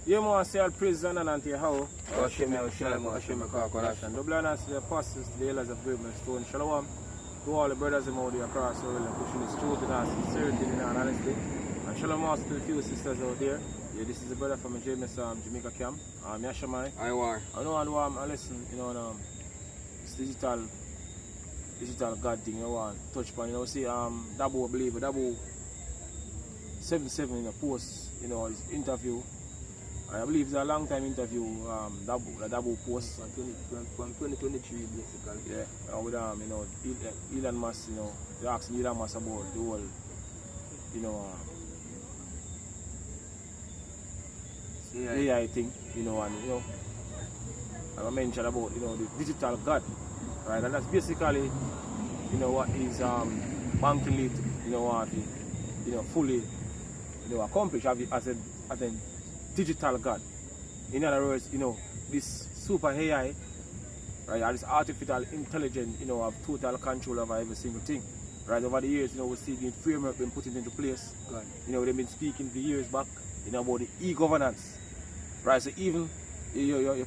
You want to say all praise and honor to how? Hashem Kakarash. Double honors to the apostles, to the elders of Great Stone. Shalom to all the brothers and all the across the world and pushing this truth and our sincerity and our honesty. And shalom also to the few sisters out there. Yeah, this is the brother from Jamaica camp. Yashamai. I war. I know I listen, this digital God thing, touch upon, see, Dabo believer, Dabo 77 in a post, his interview. I believe it's a long time interview, Dabo post. From 2023 basically. Yeah, with Elon Musk, they asked Elon Musk about the whole, AI thing, I mentioned about, the digital God, right? And that's basically, what is banking lead, fully, accomplish as a digital God. In other words, this super AI, right, or this artificial intelligence, have total control over every single thing. Right, over the years, we see the framework being put into place. God. They've been speaking for years back, about the e-governance. Right, so even your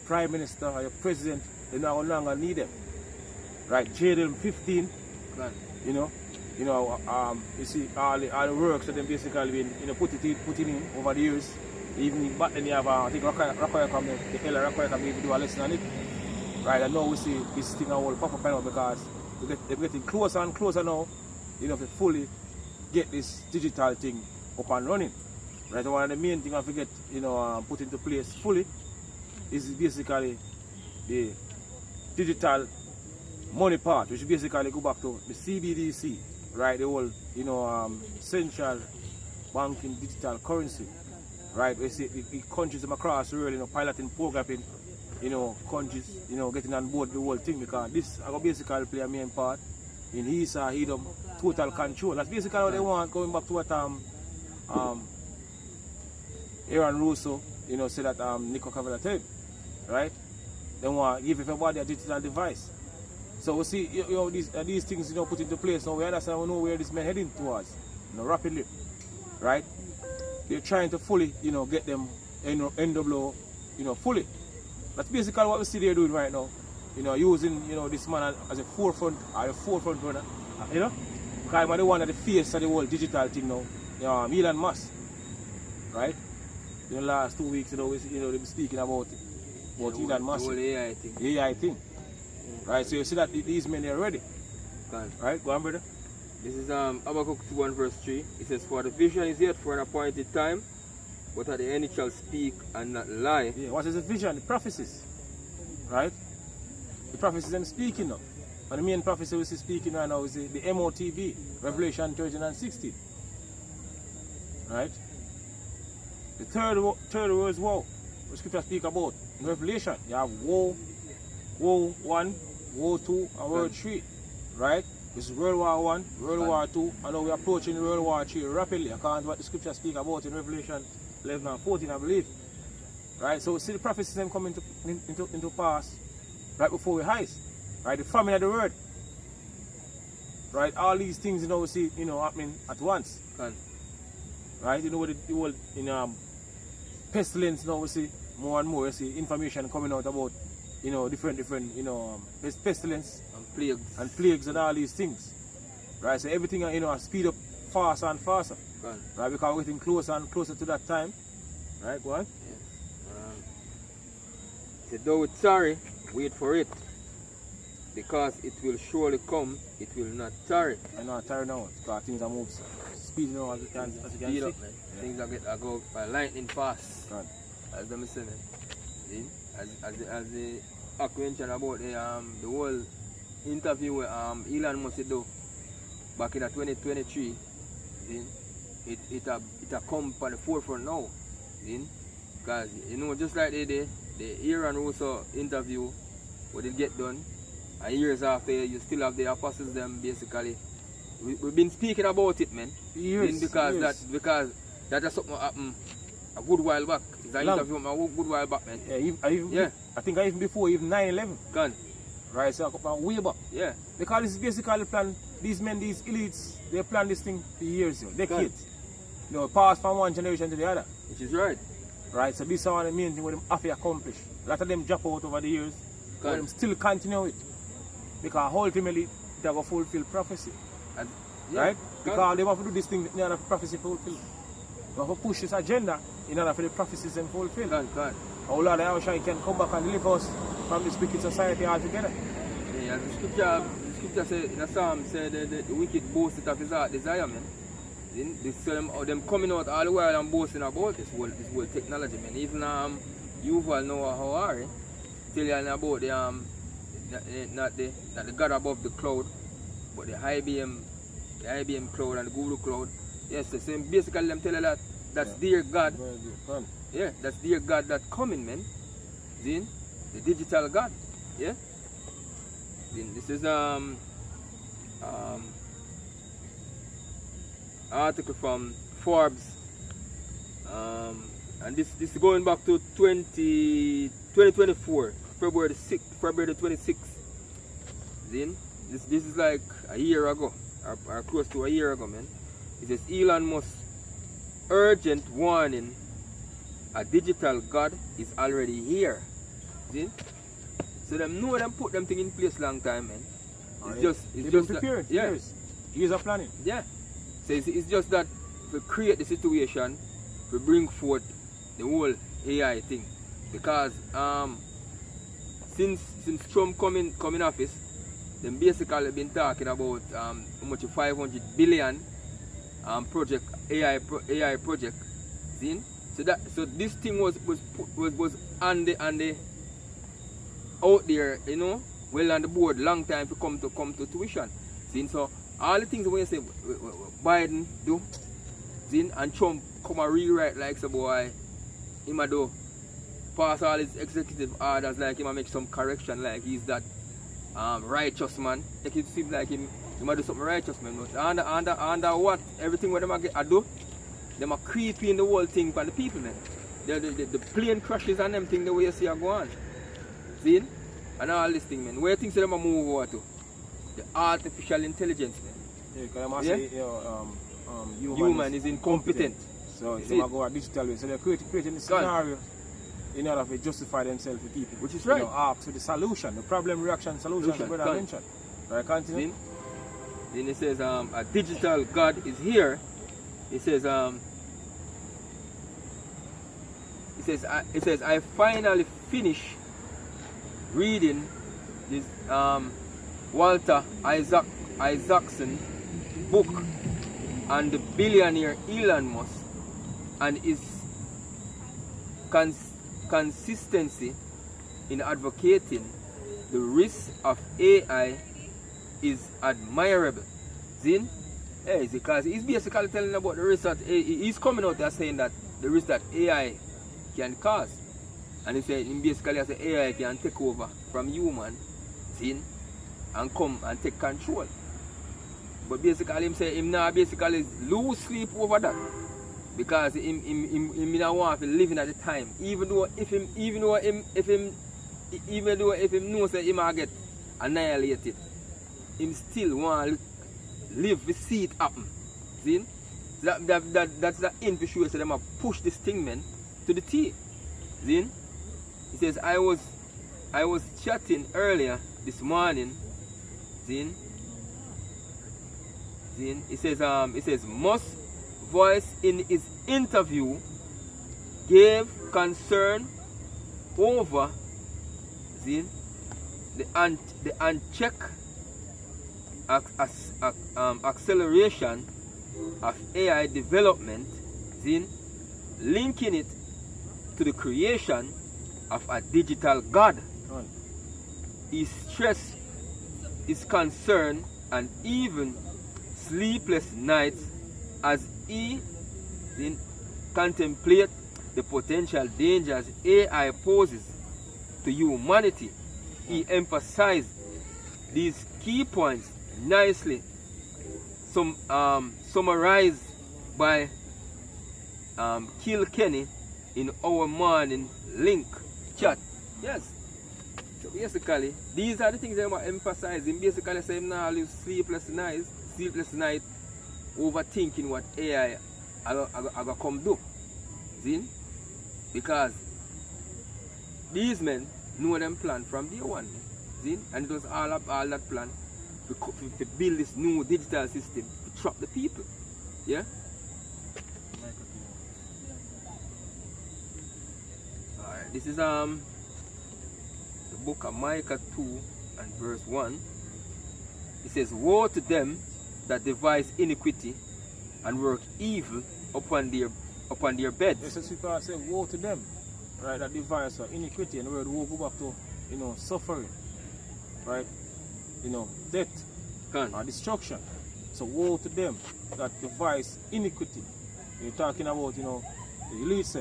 prime minister or your president, they no longer need them. Right, JDM 15, God. you see all the works that they basically been putting in over the years. Even back then you have I think Rakoya come, the Ella Rakoya come do a lesson on it. Right, and now we see this thing all pop up now because they're getting closer and closer now, to fully get this digital thing up and running. Right, one of the main things I forget, put into place fully is basically the digital money part, which basically go back to the CBDC, right? The whole, central banking digital currency, right? We see the countries across the world, piloting, programming, countries, getting on board the whole thing because this I go basically play a main part in HISA, HIDOM, total control. That's basically what they want, going back to what Aaron Russo, said that Nico Cavallo said, right? They want to give everybody a digital device. So we see, these things, put into place. Now we understand, we know where this man heading towards, rapidly, right? They're trying to fully, get them NWO, fully. That's basically what we see they're doing right now. Using, this man as a forefront runner, because I'm the one at the face of the whole digital thing now, Elon Musk, right? In the last 2 weeks, they've been speaking about Elon Musk. The whole AI thing. AI thing. Right, so you see that these men are ready. Right, go on, brother. This is Habakkuk 2:1 verse 3. It says, "For the vision is yet for an appointed time, but at the end it shall speak and not lie." Yeah, what is the vision? The prophecies. Right? The prophecies I'm speaking now. And the main prophecy we see speaking right now is the MOTB, Revelation 13 and 16. Right? The third word is woe, which scripture speak about. In Revelation, you have woe 1, woe 2, and woe 3. Right? This is World War 1, World War 2, and now we're approaching World War 3 rapidly, according to what the scripture speak about in Revelation 11 and 14, I believe. Right? So we see the prophecies them coming into pass right before we eyes. Right? The famine of the word. Right? All these things, we see, happening at once. Right? With the whole, pestilence, now we see more and more, we see information coming out about, different, pestilence and plagues and all these things. Right? So everything, speed up faster and faster. Right? Because we're getting closer and closer to that time. Right? Go on. Yes. Though it's sorry, wait for it. Because it will surely come, it will not tarry. And not tarry now, because things are moving speed now as you can see. Up, man. Yeah. Things are go by lightning fast. God. As them saying, as the mentioned about the whole interview with Elon Musk do back in 2023, it come to the forefront now. Because just like the Aaron Russo interview, what it get done, and years after you still have the apostles them basically. We've been speaking about it, man. Years. Because that is something happened a good while back. It's an interview a good while back, man. Yeah, I think even before 9/11. Gone. Right, so way back. Yeah. Because this is basically plan. These men, these elites, they plan this thing for years, decades. Passed from one generation to the other. Which is right. Right, so this is one of the main thing what them have to accomplish. A lot of them drop out over the years, but them still continue it. Because ultimately they will fulfill prophecy. Right? Because they have to do this thing in order for prophecy to fulfill. They have to push this agenda in order for the prophecies to fulfill. Our Lord Yahushua can come back and deliver us from this wicked society altogether. Yeah, the scripture says in the Psalm said the wicked boasted of his heart desire, man. Them coming out all the while and boasting about this world technology, man. Even Yuval Noah Harari tell you about the not the God above the cloud, but the IBM cloud and the Google cloud. Yes, the same. Basically, them tell you that that's their God. Yeah, that's their God that coming, man. See? The digital God. Yeah. Then this is article from Forbes, and this is going back to 2024, February 26th. Then this is like a year ago, or close to a year ago, man. It says Elon Musk urgent warning: a digital God is already here. See? So them know them put them thing in place long time, man. It's just prepared. Yeah. Years of planning. Yeah. So it's just that to create the situation, to bring forth the whole AI thing, because since Trump come in office, them basically been talking about how much 500 billion AI project. See? So this thing was on the out there, you know, well on the board long time to come to tuition. See? So all the things when you say Biden do, see, and Trump come and rewrite like so boy, him a do pass all his executive orders like him a make some correction like he's that righteous man. Like it seems like him a do something righteous, man. But under what everything what them a do, them a creep in the whole thing for the people, man. The plane crashes and them thing the way you see a go on. See? And all this thing, man. Where you think them a move over to? The artificial intelligence, man. Yeah, because say, human is incompetent. So they go a digital way. So they're creating the scenario in order to justify themselves to people. Which is right. You know, ask for the solution, the problem reaction solution brother mentioned. Right, continue. Then it says a digital God is here. It says I finally finished reading this Walter Isaacson book on the billionaire Elon Musk and his consistency in advocating the risk of AI is admirable. Zin? Yeah, because he's basically telling about the risk that he's coming out there saying that the risk that AI can cause. And he said basically as AI can take over from human, zin, and come and take control. But basically him say him now basically lose sleep over that. Because him not want to live in at the time. Even though if him knows that he might get annihilated, him still want to live to see it happen. See? That's the in for sure. So them push this thing, man, to the T. See? He says I was chatting earlier this morning. See? See? It says Musk's voice in his interview gave concern over the unchecked acceleration of AI development, linking it to the creation of a digital God. He stressed his concern and even sleepless nights as he contemplate the potential dangers AI poses to humanity. He emphasized these key points nicely summarized by Kilkenny in our morning link chat. Yes. So basically, these are the things that I'm emphasizing. Basically, saying now live sleepless night overthinking what AI I come do. See? Because these men know them plan from day one. See? And it was all that plan to build this new digital system to trap the people. Yeah? Alright, this is the book of Micah 2 and verse 1. It says, woe to them that devise iniquity and work evil upon their beds. Yes, as people say, woe to them, right? That devise iniquity, and the word woe go back to, suffering, right? Death or destruction. So woe to them that devise iniquity. You're talking about, the elites,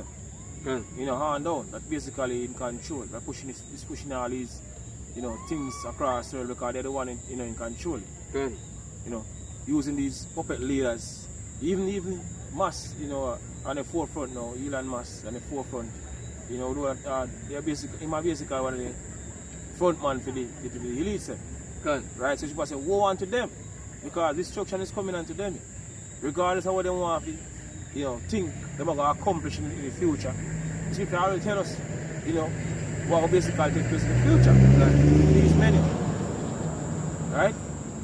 hand down, that basically in control. They're pushing all these, things across the world because they're the one in control. Using these puppet leaders, even Musk, on the forefront now, Elon Musk on the forefront, they're basically one of the front man for the elites. Right? So people say, woe unto them, because destruction is coming unto them. Regardless of what they want to think they're going to accomplish in the future. These people already tell us, what will basically take place in the future. Like these many. Right?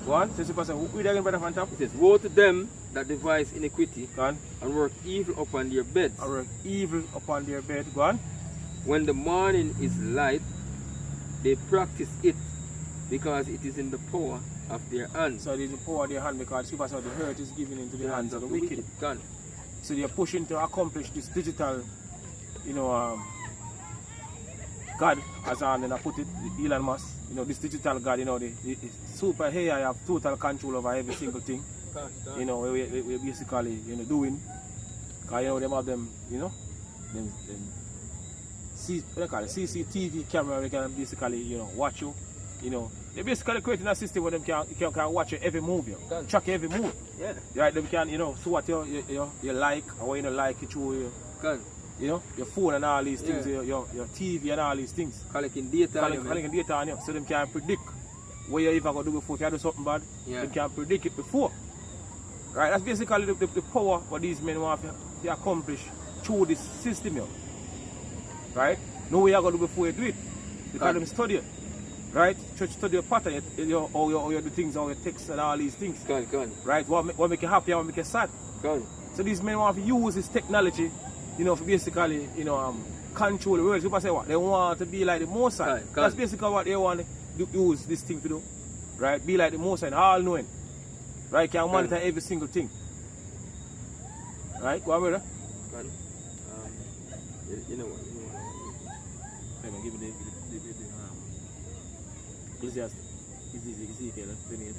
Go on. So people say, read again, brother, from top. It says, woe to them that devise iniquity and work evil upon their beds. And work evil upon their bed. Go on. When the morning is light, they practice it, because it is in the power of their hands. So it is the power of their hand, because people say the hurt is given into the hands of the wicked. So they are pushing to accomplish this digital, God, as I put it, Elon Musk, this digital God, the super AI have total control over every single thing. We're basically, doing. Because, them have them, them CCTV camera, they can basically, watch you. They're basically creating a system where them can watch every move, track every move. Yeah. Right, them can, see what you like or what you don't like, it show you, your phone and all these things, your TV and all these things. Collecting data on you, so them can predict what you even going to do before. If you do something bad, they can predict it before. Right, that's basically the power what these men want to accomplish through this system. Right? Know what you're going to do before you do it. Because them study it. Right? Church study your pattern, all your things, all your texts and all these things. Right? What make you happy and what make you sad. So these men want to use this technology, for basically, control the world. People say what? They want to be like the Most High. That's basically what they want to use this thing to do. Right? Be like the Most High, all knowing. Right? Can monitor every single thing. Right? Go on, brother. You know what? Let me give me Ecclesiastes. Ezekiel 28.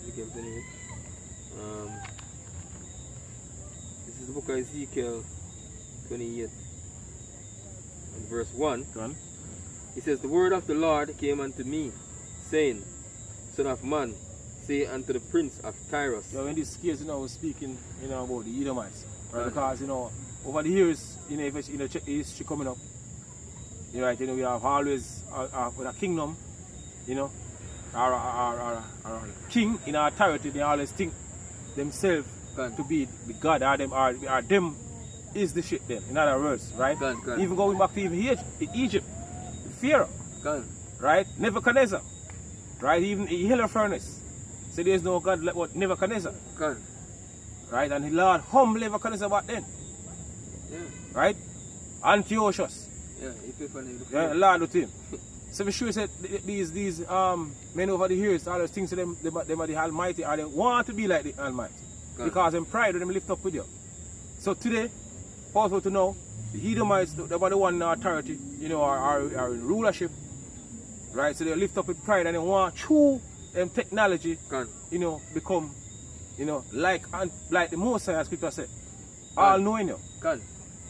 This is the book of Ezekiel 28 and verse 1. It says, the word of the Lord came unto me, saying, Son of man, say unto the prince of Tyrus. In this case, we're speaking about the Edomites. Right? Because, over the years, check the history coming up. We have always with a kingdom, our king in our authority, they always think themselves to be the God, or them is the shit then, in other words, right? Even going back to Egypt, Pharaoh, right? Nebuchadnezzar, right? Even Holofernes, so there's no God like what Nebuchadnezzar, right? And the Lord humbled Nebuchadnezzar back then, right? Antiochus, Lord with him. So we sure said these men over the years, all those things to them are the Almighty, or they want to be like the Almighty. Because in pride them lift up with you. So today, possible to know, the Edomites, they are the one in authority, are in rulership. Right? So they lift up with pride and they want through them technology, become, like the Most High, as Scripture said. All knowing you.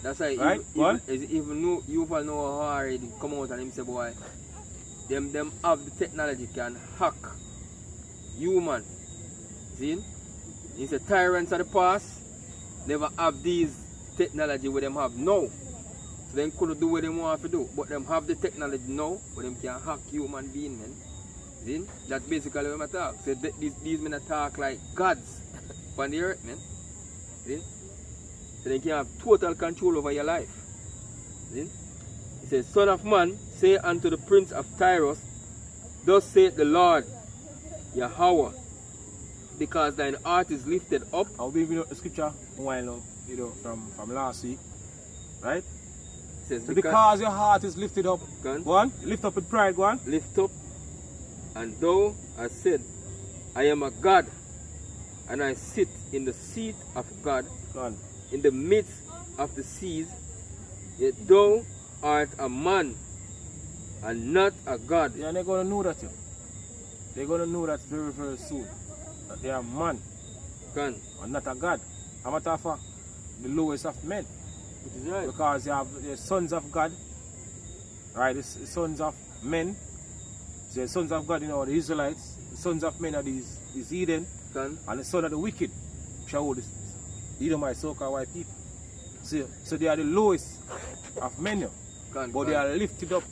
That's why right? even you know how already come out and him say, boy, them have the technology can hack human. See? He said tyrants of the past never have these technology where them have now. So they couldn't do what they want to do. But them have the technology now, but them can hack human being, man. See? That's basically what I talk. So these men talk like gods on the earth, man. See? So they can have total control over your life. See? says, Son of man, say unto the prince of Tyrus, Thus saith the Lord, Yahweh, because thine heart is lifted up. I'll be reading the scripture while now, from last week. Right? It says, So because your heart is lifted up, go on. go on, lift up with pride, go on. Lift up, and thou hast said, I am a God, and I sit in the seat of God, Go on. in the midst of the seas, yet thou art a man, and not a God. Yeah, and they're going to know that. They're going to know that very, very soon. That they are man Can. and not a God. A matter of fact, the lowest of men. It is right. Because you have the sons of God, right? The sons of men. So the sons of God, the Israelites. The sons of men are these Eden. Can. And the son of the wicked, Shaul, the Edomite, so-called white people. So they are the lowest of men. But they are lifted up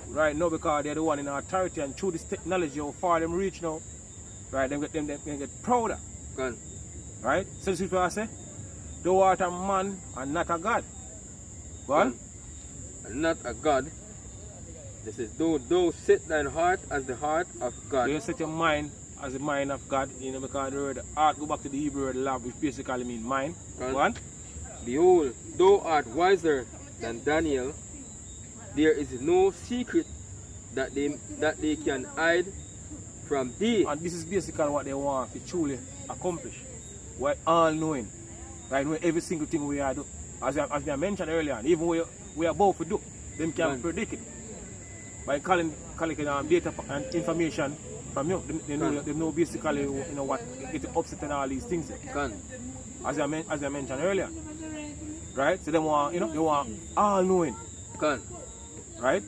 right now because they're the one in authority, and through this technology, how far them reach now, right? They get prouder. Can. Right? So this is what I say. Thou art a man and not a God. Go on. And not a God. This is thou set thine heart as the heart of God. You set your mind as the mind of God, because the word heart go back to the Hebrew word love, which basically means mind. Go on. Behold, thou art wiser than Daniel. There is no secret that they can hide from thee. And this is basically what they want to truly accomplish. We're all knowing. Right? Know every single thing we are doing. As I mentioned earlier, even we are about to do, them can predict it. By collecting data and information from you, they know basically what get upset and all these things. As I mentioned earlier. Right? So they want all knowing. Right?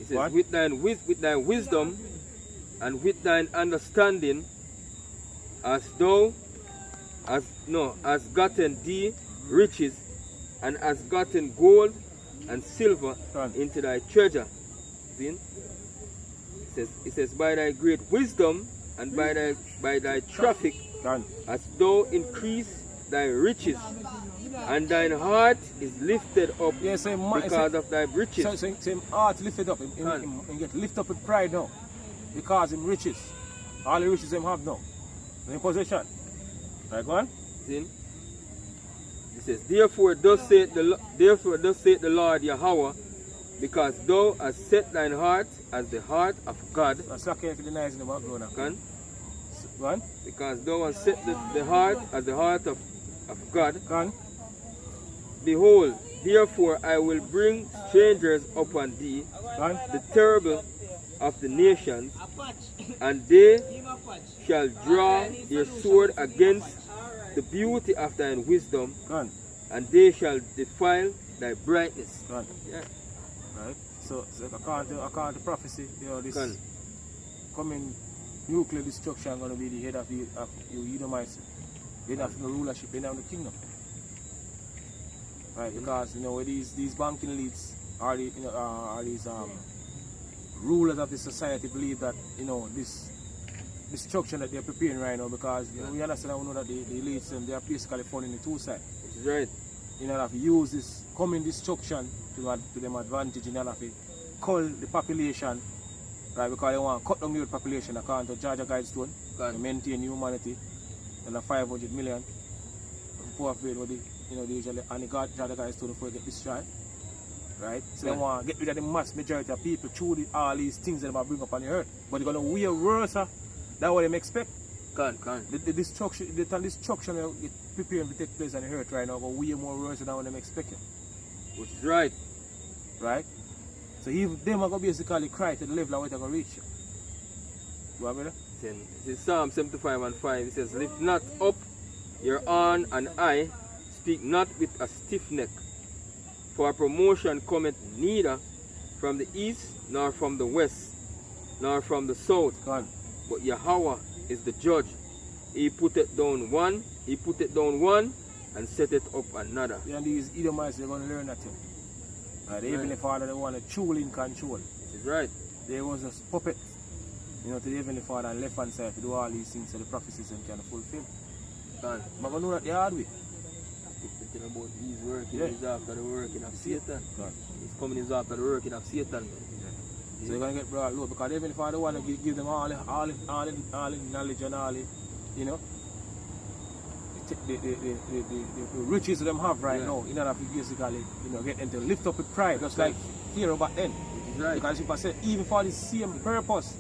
It says, with thine wisdom and with thine understanding, as gotten thee riches, and as gotten gold and silver into thy treasure. See? It says, by thy great wisdom and by thy traffic, as thou increase thy riches, and thine heart is lifted up because of thy riches. So him heart lifted up, and get lifted up with pride now, because him riches, all the riches him have now, in possession. Right, go on. See? It says, therefore thus saith the Lord Yahweh, because thou hast set thine heart as the heart of God. That's okay if you deny in the background. Can? Go on. Because thou hast set the heart as the heart of God. Can? Behold, therefore I will bring strangers upon thee, the terrible of the nations, and they shall draw their sword against the beauty of thine wisdom, and they shall defile thy brightness. Yeah. Right. So according to prophecy, this coming nuclear destruction going to be the head of you Edomites. They don't have no rulership, they don't have the kingdom. Right, because these banking elites are these rulers of the society believe that this destruction that they're preparing right now, because we understand and we know that the elites they are basically falling in the two sides. Right. They have to use this coming destruction to them advantage, and they have to cull the population, right? Because they want to cut down the population according to Georgia Guidestone to maintain humanity and the 500 million poor afraid what they usually, and the Georgia Guidestone before they get destroyed. Right? So they want to get rid of the mass majority of people through all these things that they bring up on the earth. But they're going to way worse than what they expect. The destruction is preparing to take place on the earth right now, but way more worse than what they expecting. Which is right. Right? So if them are going to basically cry to the level of what they're going to reach. You want me there? This is Psalm 75:5. It says, lift not up your arm and eye, speak not with a stiff neck. For promotion cometh neither from the east, nor from the west, nor from the south. But Yahweh is the judge. He putteth down one, and setteth up another. Yeah, and these Edomites, they're going to learn that too. The Heavenly Father, they want to truly in control. This is right. They was just puppets, to the Heavenly Father and left hand side to do all these things so the prophecies can fulfill. But we know that the hard way. talking about he's working, Yeah. he's after the working of Satan. God. He's coming, he's after the working of Satan. So you're gonna get brought low because even if I don't want to give them all the knowledge and all the, you know, the riches them have right Yeah. now, in order to basically, you know, get them to lift up with pride, just like fear back then. Which is right. Because if I say even for the same purpose,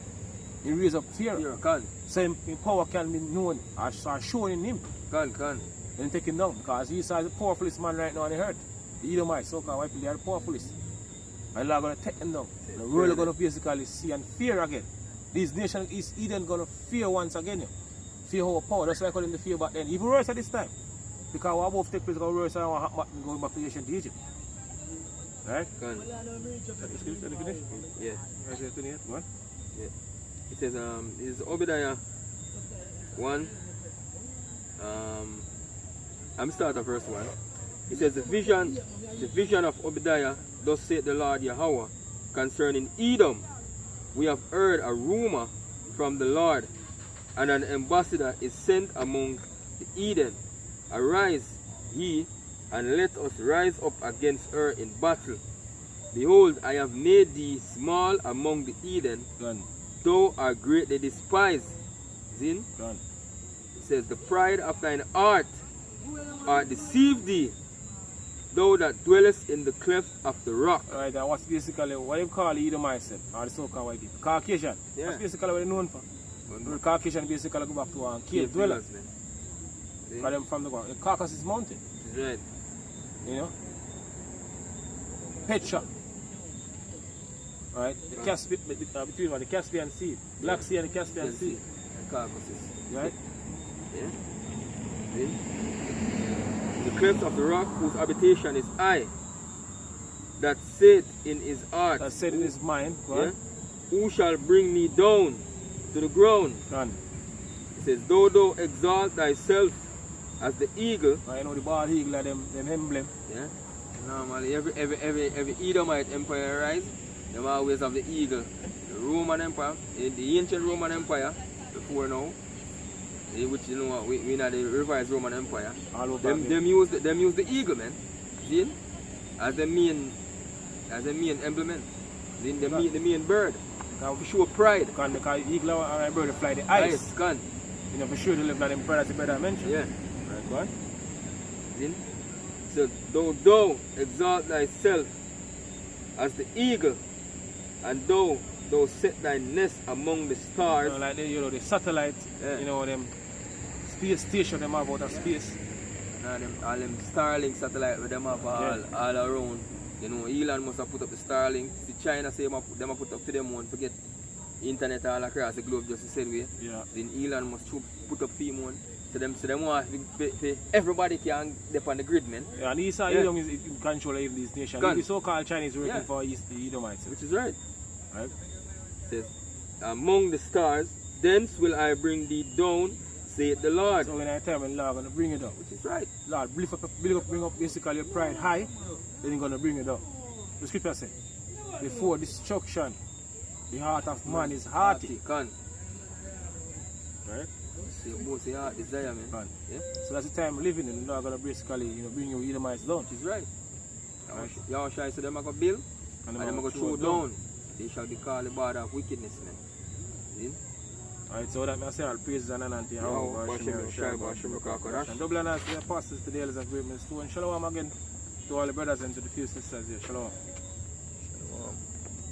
he raise up fear. Here, can. Same power can be known or shown in him. Can. And take him down because he's the powerfulest man right now on the earth. The Edomites, so-called white people, they are the powerfulest. And they're going to take them down. The world is going to basically see and fear again. These nations East Eden going to fear once again. Fear our power. That's like them to fear back then. Even worse at this time. Because what about take place going worse than what happened going back to ancient Egypt. Right? Can. Yeah. What? Yeah. It says, this is Obadiah 1. I'm start at verse 1. It says, the vision of Obadiah, thus saith the Lord Yahweh, concerning Edom. We have heard a rumor from the Lord, and an ambassador is sent among the Eden. Arise, ye, and let us rise up against her in battle. Behold, I have made thee small among the Eden, Done. thou art greatly despised. Zin? Done. It says, the pride of thine heart art deceived thee, thou that dwellest in the cleft of the rock. Alright, and what's basically what they call the Edomites, or the so-called white people? Caucasian. Yeah. That's basically what they're known for. The Caucasian basically go back to cave dwellers. Man. Got them from the ground. The Caucasus Mountain, Right. you know. Petra. Right? The Caspian, between the Caspian Sea, Black Sea and the Caspian Sea. Caucasus. Right? Yeah. See? The cleft of the rock whose habitation is I, that said in his heart, That said in his mind, yeah, who shall bring me down to the ground? Done. It says, though exalt thyself as the eagle. I know the bald eagle are them emblem. Yeah. Normally every Edomite empire rise, them always have the eagle. The Roman Empire, the ancient Roman Empire, before now, which you know we know the revised Roman Empire. All over Them use the eagle, man. See? As the main emblem, man. See? The main bird. To show pride. Because eagle and bird fly the ice. Ice, can. You know, for sure they live like them bird as the bird I mentioned. Yeah. Right, go on. See? So thou exalt thyself as the eagle, and thou set thy nest among the stars. You know, like the satellite, Yeah. you know, them space station them have out of space. All them Starlink satellite with them have all around. You know, Elon must have put up the Starlink. See, China say them have put up for them one to get internet all across the globe just the same way. Yeah. Then Elon must put up for one. So them want everybody can dip on the grid, man. Yeah, and Esau Edom is in control of these nations. Gun. The so-called Chinese working Yeah. for the Edomites. Which is right. Right? It says, among the stars, thence will I bring thee down, saith the Lord. So when I tell when Lord gonna bring it down. Which is right. Lord, bring up basically your pride high, then he's gonna bring it down. The scripture says, before destruction, the heart of man is hearty. Can. Right? See, both say heart desire, man. Can. Yeah. So that's the time we're living in. Lord gonna basically, you know, bring your Edomites down. Which is right. Right. Y'all shall say them are going to build, and them are going to throw down. down. They shall be called the border of wickedness, man. See? Alright, so that may I say all praises and honor unto Yahweh, Yahweh, Bashem, Shai, Bashem, Kakadosh. and double honors to the apostles, to the elders of great men, and shalom again to all the brothers and to the few sisters here. Shalom.